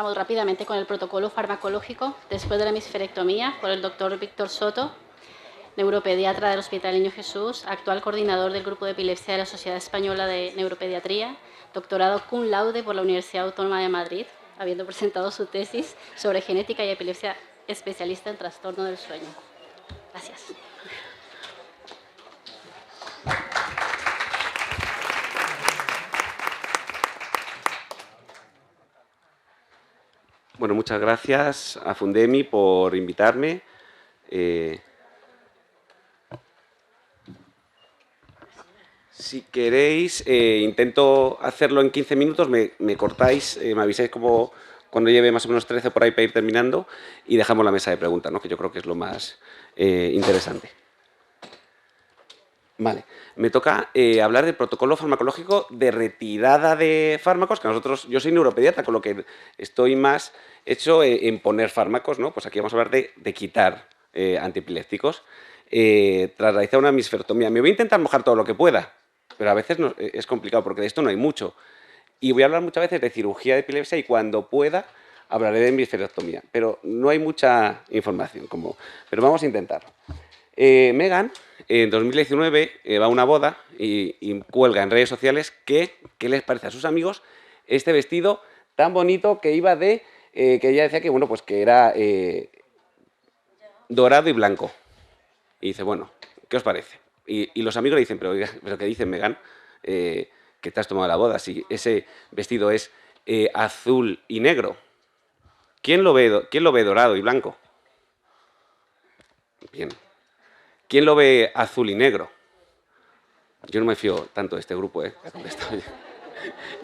Vamos rápidamente con el protocolo farmacológico después de la hemisferectomía por el doctor Víctor Soto, neuropediatra del Hospital Niño Jesús, actual coordinador del Grupo de Epilepsia de la Sociedad Española de Neuropediatría, doctorado cum laude por la Universidad Autónoma de Madrid, habiendo presentado su tesis sobre genética y epilepsia, especialista en trastorno del sueño. Gracias. Bueno, muchas gracias a Fundemi por invitarme. Si queréis, intento hacerlo en 15 minutos, me cortáis, me avisáis como cuando lleve más o menos 13 por ahí para ir terminando y dejamos la mesa de preguntas, ¿no? Que yo creo que es lo más interesante. Vale, me toca hablar del protocolo farmacológico de retirada de fármacos, que yo soy neuropediatra, con lo que estoy más hecho en poner fármacos, ¿no? Pues aquí vamos a hablar de quitar antiepilépticos tras realizar una hemisferectomía. Me voy a intentar mojar todo lo que pueda, pero a veces es complicado porque de esto no hay mucho. Y voy a hablar muchas veces de cirugía de epilepsia y cuando pueda hablaré de hemisferectomía, pero no hay mucha información, pero vamos a intentarlo. Megan, en 2019, va a una boda y cuelga en redes sociales qué les parece a sus amigos este vestido tan bonito que iba que ella decía que, bueno, pues que era dorado y blanco. Y dice, bueno, ¿qué os parece? Y los amigos le dicen, pero ¿qué dices, Megan? Que te has tomado la boda, si ese vestido es azul y negro. ¿Quién lo ve dorado y blanco? Bien. ¿Quién lo ve azul y negro? Yo no me fío tanto de este grupo, ¿eh?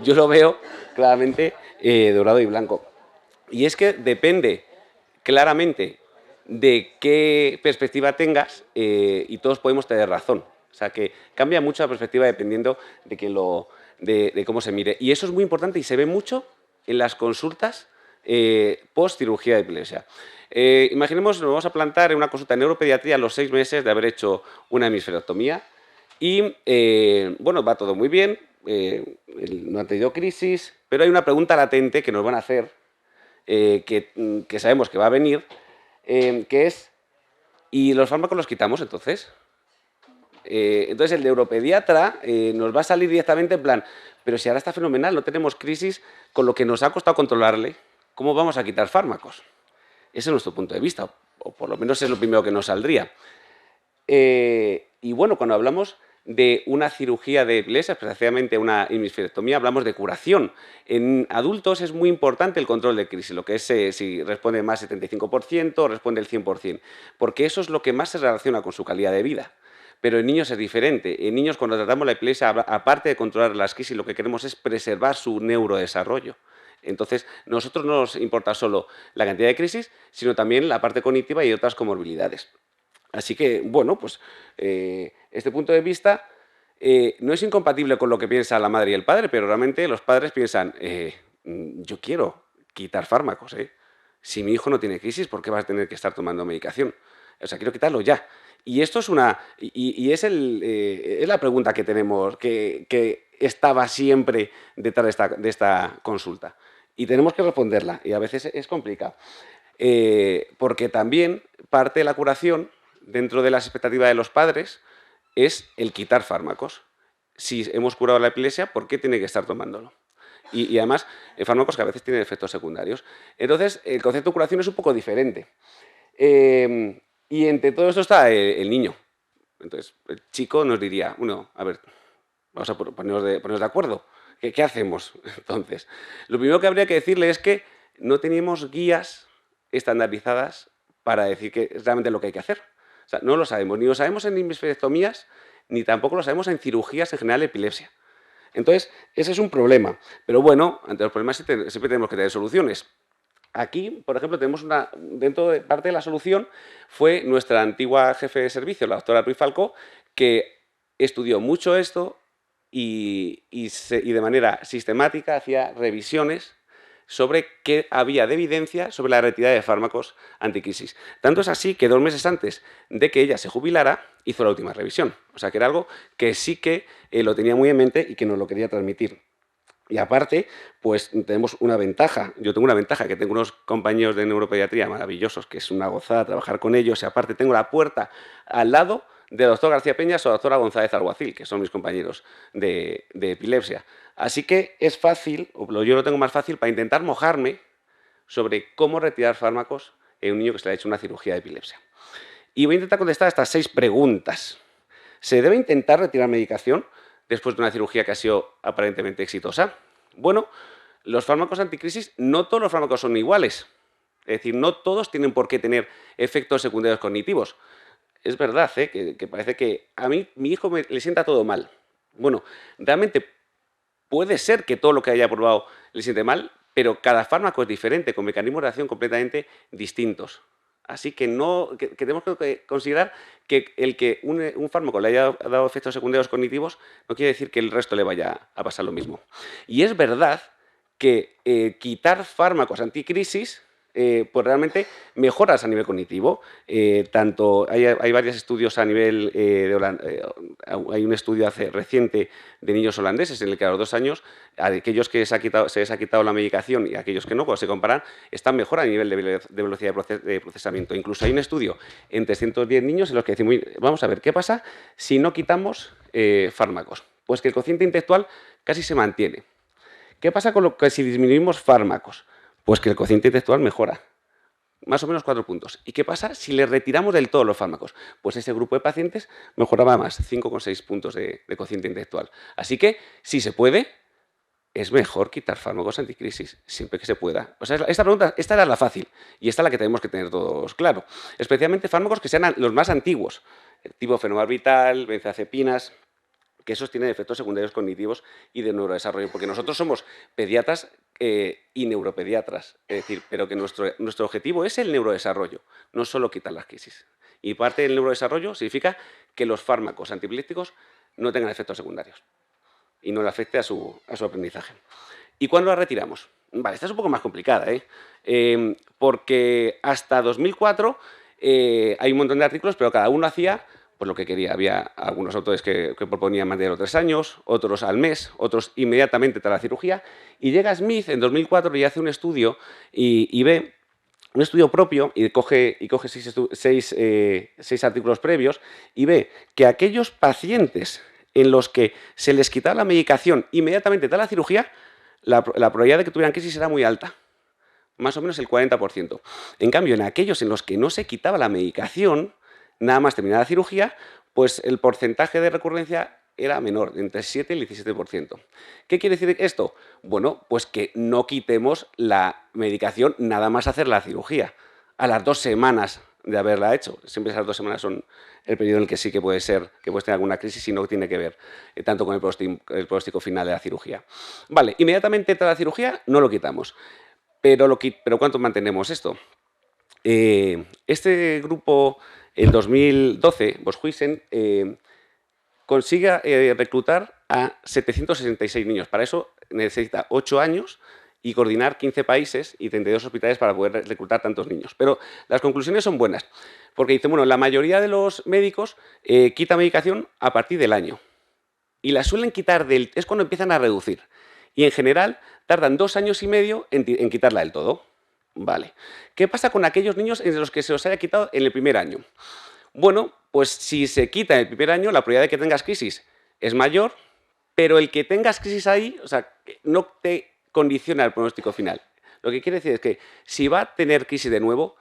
Yo lo veo claramente dorado y blanco. Y es que depende claramente de qué perspectiva tengas y todos podemos tener razón. O sea, que cambia mucho la perspectiva dependiendo de cómo se mire. Y eso es muy importante y se ve mucho en las consultas post cirugía de epilepsia. Imaginemos, nos vamos a plantar en una consulta de neuropediatría a los 6 meses de haber hecho una hemisferectomía y, bueno, va todo muy bien, no ha tenido crisis, pero hay una pregunta latente que nos van a hacer, que sabemos que va a venir, que es, ¿y los fármacos los quitamos entonces? Entonces el neuropediatra nos va a salir directamente en plan, pero si ahora está fenomenal, no tenemos crisis, con lo que nos ha costado controlarle, ¿cómo vamos a quitar fármacos? Ese es nuestro punto de vista, o por lo menos es lo primero que nos saldría. Y bueno, cuando hablamos de una cirugía de epilepsia, especialmente una hemisferectomía, hablamos de curación. En adultos es muy importante el control de crisis, lo que es si responde más del 75% o responde el 100%, porque eso es lo que más se relaciona con su calidad de vida. Pero en niños es diferente. En niños, cuando tratamos la epilepsia, aparte de controlar las crisis, lo que queremos es preservar su neurodesarrollo. Entonces, nosotros no nos importa solo la cantidad de crisis, sino también la parte cognitiva y otras comorbilidades. Así que, bueno, pues este punto de vista no es incompatible con lo que piensa la madre y el padre, pero realmente los padres piensan, yo quiero quitar fármacos, Si mi hijo no tiene crisis, ¿por qué va a tener que estar tomando medicación? O sea, quiero quitarlo ya. Y esto es es la pregunta que tenemos, que estaba siempre detrás de esta consulta. Y tenemos que responderla, y a veces es complicado. Porque también parte de la curación, dentro de las expectativas de los padres, es el quitar fármacos. Si hemos curado la epilepsia, ¿por qué tiene que estar tomándolo? Y además, fármacos que a veces tienen efectos secundarios. Entonces, el concepto de curación es un poco diferente. Y entre todo esto está el niño. Entonces, el chico nos diría, bueno, a ver, vamos a ponernos de acuerdo. ¿Qué hacemos entonces? Lo primero que habría que decirle es que no teníamos guías estandarizadas para decir que es realmente lo que hay que hacer. O sea, no lo sabemos. Ni lo sabemos en hemisferectomías, ni tampoco lo sabemos en cirugías en general de epilepsia. Entonces, ese es un problema. Pero bueno, ante los problemas siempre tenemos que tener soluciones. Aquí, por ejemplo, tenemos dentro de parte de la solución fue nuestra antigua jefe de servicio, la doctora Ruiz Falcó, que estudió mucho esto y de manera sistemática hacía revisiones sobre qué había de evidencia sobre la retirada de fármacos anticrisis. Tanto es así que 2 meses antes de que ella se jubilara, hizo la última revisión. O sea, que era algo que sí que lo tenía muy en mente y que nos lo quería transmitir. Y aparte, pues tenemos una ventaja. Yo tengo una ventaja, que tengo unos compañeros de neuropediatría maravillosos, que es una gozada trabajar con ellos. Y aparte tengo la puerta al lado del doctor García Peñas o la doctora González Alguacil, que son mis compañeros de epilepsia. Así que es fácil, o yo lo tengo más fácil, para intentar mojarme sobre cómo retirar fármacos en un niño que se le ha hecho una cirugía de epilepsia. Y voy a intentar contestar estas 6 preguntas. ¿Se debe intentar retirar medicación después de una cirugía que ha sido aparentemente exitosa? Bueno, los fármacos anticrisis, no todos los fármacos son iguales. Es decir, no todos tienen por qué tener efectos secundarios cognitivos. Es verdad, que parece que a mí, mi hijo le sienta todo mal. Bueno, realmente puede ser que todo lo que haya probado le siente mal, pero cada fármaco es diferente, con mecanismos de acción completamente distintos. Así que tenemos que considerar que el que un fármaco le haya dado efectos secundarios cognitivos no quiere decir que el resto le vaya a pasar lo mismo. Y es verdad que quitar fármacos anticrisis pues realmente mejoras a nivel cognitivo. Tanto hay varios estudios a nivel hay un estudio reciente de niños holandeses en el que a los 2 años aquellos que se les ha quitado la medicación y aquellos que no, cuando se comparan, están mejor a nivel de velocidad de procesamiento. Incluso hay un estudio en 310 niños en los que decimos, vamos a ver, ¿qué pasa si no quitamos fármacos? Pues que el cociente intelectual casi se mantiene. ¿Qué pasa con lo que si disminuimos fármacos? Pues que el cociente intelectual mejora, más o menos 4 puntos. ¿Y qué pasa si le retiramos del todo los fármacos? Pues ese grupo de pacientes mejoraba más, 5,6 puntos de cociente intelectual. Así que, si se puede, es mejor quitar fármacos anticrisis, siempre que se pueda. O sea, esta era la fácil, y esta es la que tenemos que tener todos claro. Especialmente fármacos que sean los más antiguos, tipo fenobarbital, benzodiazepinas, que esos tienen efectos secundarios cognitivos y de neurodesarrollo, porque nosotros somos pediatras y neuropediatras, es decir, pero que nuestro objetivo es el neurodesarrollo, no solo quitar las crisis. Y parte del neurodesarrollo significa que los fármacos antiepilépticos no tengan efectos secundarios y no le afecte a su aprendizaje. ¿Y cuándo la retiramos? Vale, esta es un poco más complicada, porque hasta 2004 hay un montón de artículos, pero cada uno hacía pues lo que quería. Había algunos autores que proponían mantener los 3 años, otros al mes, otros inmediatamente tras la cirugía. Y llega Smith en 2004 y hace un estudio y ve un estudio propio y coge 6 artículos previos y ve que aquellos pacientes en los que se les quitaba la medicación inmediatamente tras la cirugía, la probabilidad de que tuvieran crisis era muy alta, más o menos el 40%. En cambio, en aquellos en los que no se quitaba la medicación, nada más terminar la cirugía, pues el porcentaje de recurrencia era menor, entre 7 y el 17%. ¿Qué quiere decir esto? Bueno, pues que no quitemos la medicación nada más hacer la cirugía, a las 2 semanas de haberla hecho. Siempre esas 2 semanas son el periodo en el que sí que puede ser, que puedes tener alguna crisis y no tiene que ver tanto con el pronóstico final de la cirugía. Vale, inmediatamente tras la cirugía no lo quitamos. Pero ¿cuánto mantenemos esto? Este grupo, en 2012, Boshuisen, consigue reclutar a 766 niños. Para eso necesita 8 años y coordinar 15 países y 32 hospitales para poder reclutar tantos niños. Pero las conclusiones son buenas, porque dicen, bueno, la mayoría de los médicos quita medicación a partir del año. Y la suelen quitar es cuando empiezan a reducir. Y en general tardan 2 años y medio en quitarla del todo. Vale. ¿Qué pasa con aquellos niños en los que se los haya quitado en el primer año? Bueno, pues si se quita en el primer año, la probabilidad de que tengas crisis es mayor, pero el que tengas crisis ahí, o sea, no te condiciona el pronóstico final. Lo que quiere decir es que si va a tener crisis de nuevo,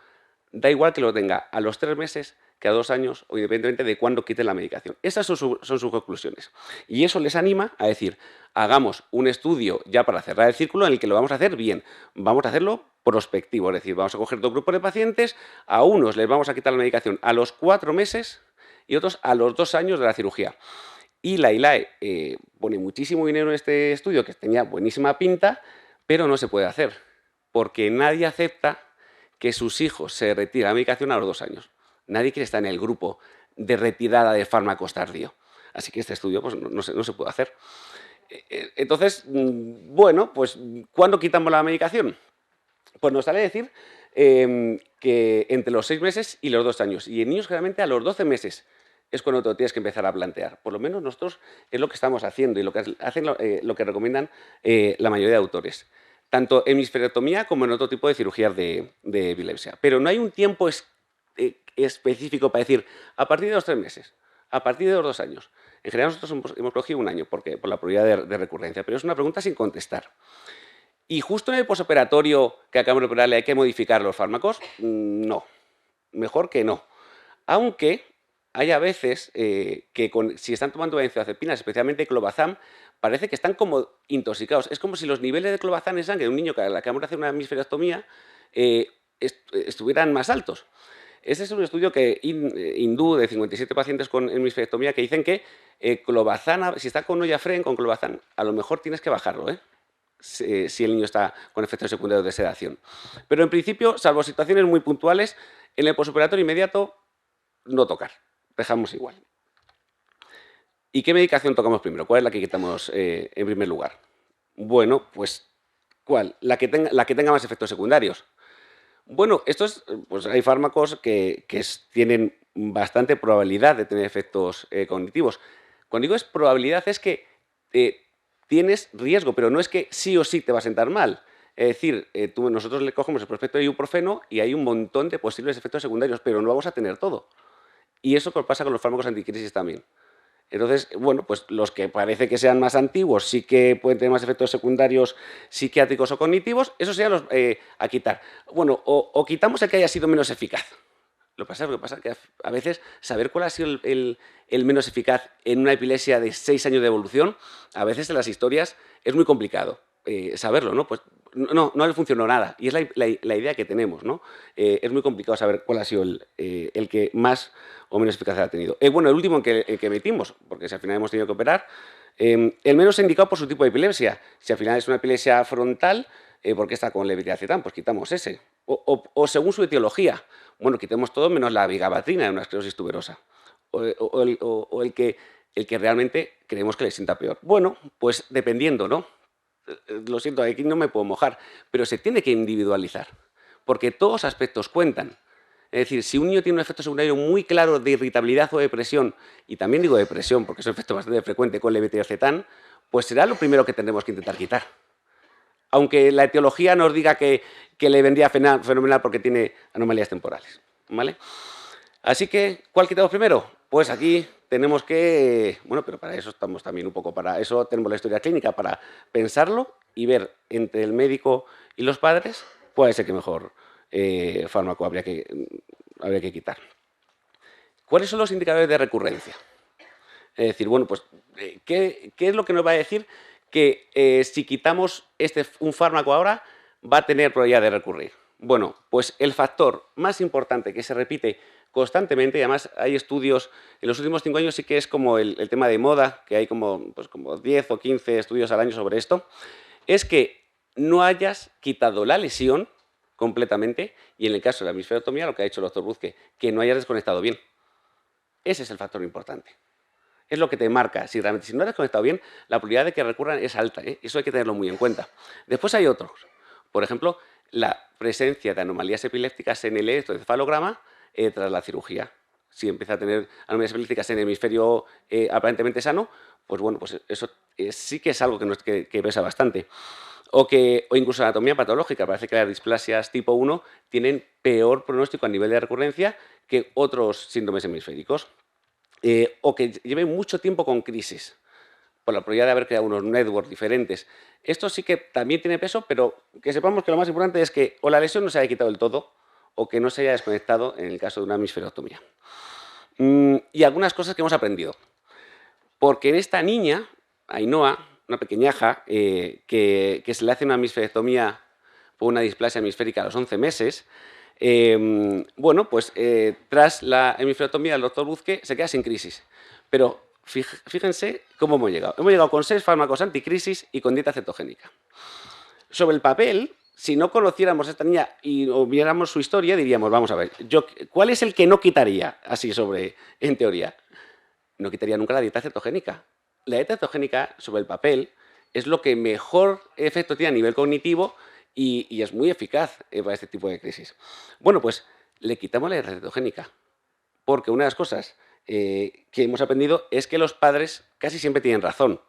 da igual que lo tenga a los 3 meses que a 2 años o independientemente de cuándo quiten la medicación. Esas son sus conclusiones. Y eso les anima a decir, hagamos un estudio ya para cerrar el círculo en el que lo vamos a hacer bien. Vamos a hacerlo prospectivo, es decir, vamos a coger 2 grupos de pacientes, a unos les vamos a quitar la medicación a los 4 meses y otros a los 2 años de la cirugía. Y la ILAE pone muchísimo dinero en este estudio, que tenía buenísima pinta, pero no se puede hacer, porque nadie acepta que sus hijos se retiren la medicación a los 2 años. Nadie quiere estar en el grupo de retirada de fármacos tardío. Así que este estudio pues, no se puede hacer. Entonces, bueno, pues ¿cuándo quitamos la medicación? Pues nos sale decir que entre los 6 meses y los 2 años. Y en niños generalmente a los 12 meses es cuando te lo tienes que empezar a plantear. Por lo menos nosotros es lo que estamos haciendo y lo que hacen, lo que recomiendan la mayoría de autores, tanto en hemisferectomía como en otro tipo de cirugías de epilepsia. Pero no hay un tiempo específico para decir, a partir de los 3 meses, a partir de los 2 años. En general nosotros hemos cogido 1 año por la probabilidad de recurrencia, pero es una pregunta sin contestar. ¿Y justo en el posoperatorio que acabamos de operarle hay que modificar los fármacos? No, mejor que no. Aunque hay a veces que si están tomando benzodiazepinas, especialmente clobazam, parece que están como intoxicados. Es como si los niveles de clobazam en sangre de un niño que le acabamos de hacer una hemisferectomía estuvieran más altos. Este es un estudio hindú de 57 pacientes con hemisferectomía que dicen que clobazam, si está con Noyafren, con clobazam, a lo mejor tienes que bajarlo, si el niño está con efectos secundarios de sedación. Pero en principio, salvo situaciones muy puntuales, en el posoperatorio inmediato no tocar, dejamos igual. ¿Y qué medicación tocamos primero? ¿Cuál es la que quitamos en primer lugar? Bueno, pues ¿cuál? La que tenga más efectos secundarios. Bueno, pues hay fármacos que tienen bastante probabilidad de tener efectos cognitivos. Cuando digo es probabilidad es que tienes riesgo, pero no es que sí o sí te va a sentar mal. Es decir, nosotros le cogemos el prospecto de ibuprofeno y hay un montón de posibles efectos secundarios, pero no vamos a tener todo. Y eso pasa con los fármacos anticrisis también. Entonces, bueno, pues los que parece que sean más antiguos sí que pueden tener más efectos secundarios psiquiátricos o cognitivos, esos serían los a quitar. Bueno, o quitamos el que haya sido menos eficaz. Lo que pasa es que a veces saber cuál ha sido el menos eficaz en una epilepsia de 6 años de evolución, a veces en las historias es muy complicado saberlo, ¿no? Pues no le funcionó nada. Y es la idea que tenemos, ¿no? Es muy complicado saber cuál ha sido el que más o menos eficacia ha tenido. Bueno, el último en que metimos, porque si al final hemos tenido que operar, el menos indicado por su tipo de epilepsia. Si al final es una epilepsia frontal, ¿por qué está con levetiracetam? Pues quitamos ese. O según su etiología, bueno, quitemos todo menos la vigabatrina de una esclerosis tuberosa. O el que realmente creemos que le sienta peor. Bueno, pues dependiendo, ¿no? Lo siento, aquí no me puedo mojar, pero se tiene que individualizar, porque todos los aspectos cuentan. Es decir, si un niño tiene un efecto secundario muy claro de irritabilidad o depresión, y también digo depresión porque es un efecto bastante frecuente con levetiracetam, pues será lo primero que tendremos que intentar quitar. Aunque la etiología nos diga que le vendría fenomenal porque tiene anomalías temporales, ¿vale? Así que, ¿cuál quitamos primero? Pues aquí tenemos que, bueno, pero para eso estamos también un poco, para eso tenemos la historia clínica, para pensarlo y ver entre el médico y los padres cuál es el que mejor fármaco habría que quitar. ¿Cuáles son los indicadores de recurrencia? Es decir, bueno, pues, ¿qué es lo que nos va a decir que si quitamos un fármaco ahora va a tener probabilidad de recurrir? Bueno, pues el factor más importante que se repite constantemente, y además hay estudios, en los últimos 5 años sí que es como el tema de moda, que hay como 10 o 15 estudios al año sobre esto, es que no hayas quitado la lesión completamente y en el caso de la hemisferectomía, lo que ha hecho el doctor Buzque, que no hayas desconectado bien. Ese es el factor importante. Es lo que te marca. Si realmente no has desconectado bien, la probabilidad de que recurran es alta. Eso hay que tenerlo muy en cuenta. Después hay otros. Por ejemplo, la presencia de anomalías epilépticas en el electroencefalograma tras la cirugía. Si empieza a tener anomalías epilépticas en el hemisferio aparentemente sano, pues bueno, pues eso sí que es algo que pesa bastante. O incluso anatomía patológica. Parece que las displasias tipo 1 tienen peor pronóstico a nivel de recurrencia que otros síndromes hemisféricos. O que lleven mucho tiempo con crisis, por la probabilidad de haber creado unos networks diferentes. Esto sí que también tiene peso, pero que sepamos que lo más importante es que o la lesión no se haya quitado del todo o que no se haya desconectado en el caso de una hemisferectomía. Y algunas cosas que hemos aprendido. Porque en esta niña, Ainhoa, una pequeñaja, que se le hace una hemisferectomía por una displasia hemisférica a los 11 meses, bueno, pues tras la hemisferectomía del doctor Buzque se queda sin crisis. Pero fíjense cómo hemos llegado. Hemos llegado con 6 fármacos anticrisis y con dieta cetogénica. Sobre el papel, si no conociéramos a esta niña y viéramos su historia, diríamos, vamos a ver, ¿cuál es el que no quitaría así en teoría? No quitaría nunca la dieta cetogénica. La dieta cetogénica, sobre el papel, es lo que mejor efecto tiene a nivel cognitivo y es muy eficaz para este tipo de crisis. Bueno, pues le quitamos la dieta cetogénica, porque una de las cosas que hemos aprendido es que los padres casi siempre tienen razón.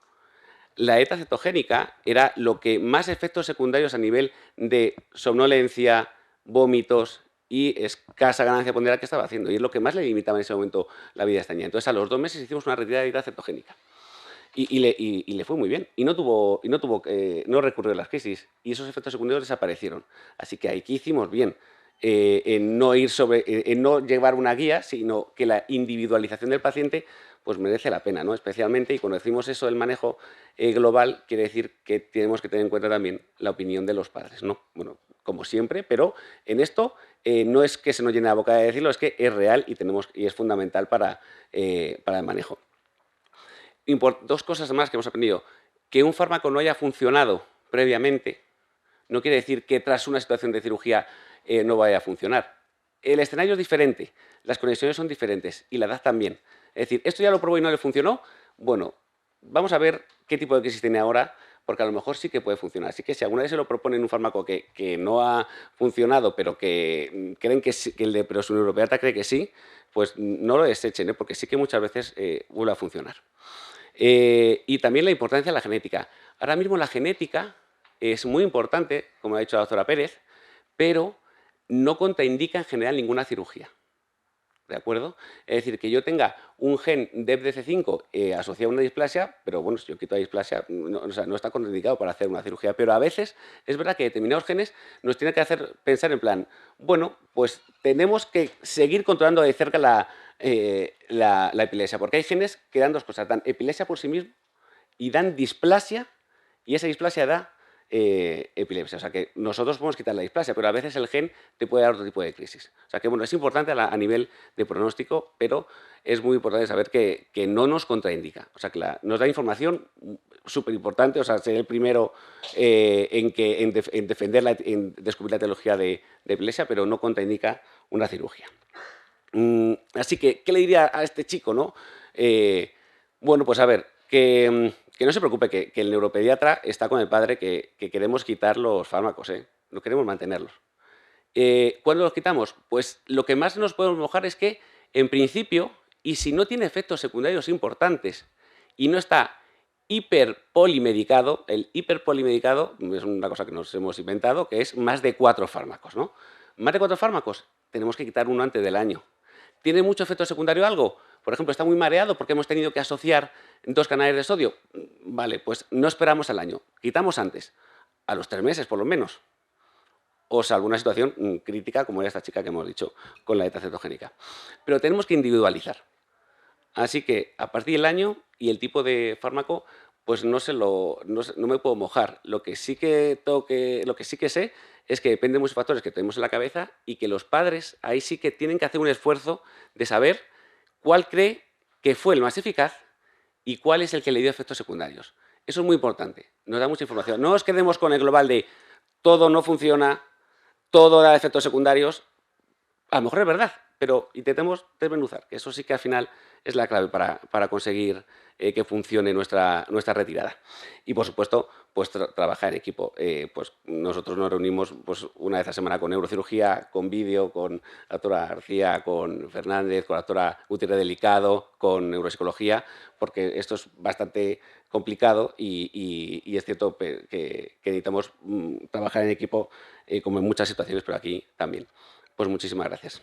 La dieta cetogénica era lo que más efectos secundarios a nivel de somnolencia, vómitos y escasa ganancia ponderal que estaba haciendo. Y es lo que más le limitaba en ese momento la vida de esta niña. Entonces, a los 2 meses hicimos una retirada de dieta cetogénica. Y le fue muy bien. Y no recurrió a las crisis. Y esos efectos secundarios desaparecieron. Así que aquí hicimos bien. En no llevar una guía, sino que la individualización del paciente pues merece la pena, ¿no? Especialmente, y cuando decimos eso del manejo global, quiere decir que tenemos que tener en cuenta también la opinión de los padres, ¿no? Bueno, como siempre, pero en esto no es que se nos llene la boca de decirlo, es que es real y es fundamental para el manejo. Dos cosas más que hemos aprendido. Que un fármaco no haya funcionado previamente no quiere decir que tras una situación de cirugía no vaya a funcionar. El escenario es diferente, las conexiones son diferentes y la edad también. Es decir, ¿esto ya lo probó y no le funcionó? Bueno, vamos a ver qué tipo de crisis tiene ahora, porque a lo mejor sí que puede funcionar. Así que si alguna vez se lo proponen un fármaco que no ha funcionado, pero que creen que sí, pero su neuropediatra cree que sí, pues no lo desechen, porque sí que muchas veces vuelve a funcionar. Y también la importancia de la genética. Ahora mismo la genética es muy importante, como ha dicho la doctora Pérez, pero no contraindica en general ninguna cirugía. ¿De acuerdo? Es decir, que yo tenga un gen DEPDC5 asociado a una displasia, pero bueno, si yo quito la displasia, no está contraindicado para hacer una cirugía. Pero a veces es verdad que determinados genes nos tienen que hacer pensar en plan, bueno, pues tenemos que seguir controlando de cerca la epilepsia, porque hay genes que dan dos cosas, dan epilepsia por sí mismo y dan displasia, y esa displasia da epilepsia. O sea que nosotros podemos quitar la displasia, pero a veces el gen te puede dar otro tipo de crisis. O sea que bueno, es importante a nivel de pronóstico, pero es muy importante saber que no nos contraindica. O sea que nos da información súper importante, o sea, ser el primero en defender, en descubrir la etiología de epilepsia, pero no contraindica una cirugía. Así que, ¿qué le diría a este chico, no? Bueno, pues a ver, que no se preocupe, que el neuropediatra está con el padre, que queremos quitar los fármacos, no queremos mantenerlos. ¿Cuándo los quitamos? Pues lo que más nos podemos mojar es que, en principio, y si no tiene efectos secundarios importantes y no está hiperpolimedicado, el hiperpolimedicado es una cosa que nos hemos inventado, que es más de 4 fármacos, ¿no? Más de 4 fármacos, tenemos que quitar uno antes del año. ¿Tiene mucho efecto secundario algo? Por ejemplo, está muy mareado porque hemos tenido que asociar 2 canales de sodio. Vale, pues no esperamos al año, quitamos antes, a los 3 meses por lo menos. O sea, alguna situación crítica como era esta chica que hemos dicho con la dieta cetogénica. Pero tenemos que individualizar. Así que a partir del año y el tipo de fármaco, pues no me puedo mojar. Lo que sí que sé es que depende de muchos factores que tenemos en la cabeza y que los padres ahí sí que tienen que hacer un esfuerzo de saber cuál cree que fue el más eficaz y cuál es el que le dio efectos secundarios. Eso es muy importante, nos da mucha información. No nos quedemos con el global de todo no funciona, todo da efectos secundarios. A lo mejor es verdad, pero intentemos desmenuzar, que eso sí que al final es la clave para conseguir que funcione nuestra retirada. Y, por supuesto, pues trabajar en equipo. Pues nosotros nos reunimos pues, una vez a la semana con neurocirugía, con vídeo, con la doctora García, con Fernández, con la doctora Gutiérrez Delicado, con neuropsicología, porque esto es bastante complicado y es cierto que necesitamos trabajar en equipo como en muchas situaciones, pero aquí también. Pues muchísimas gracias.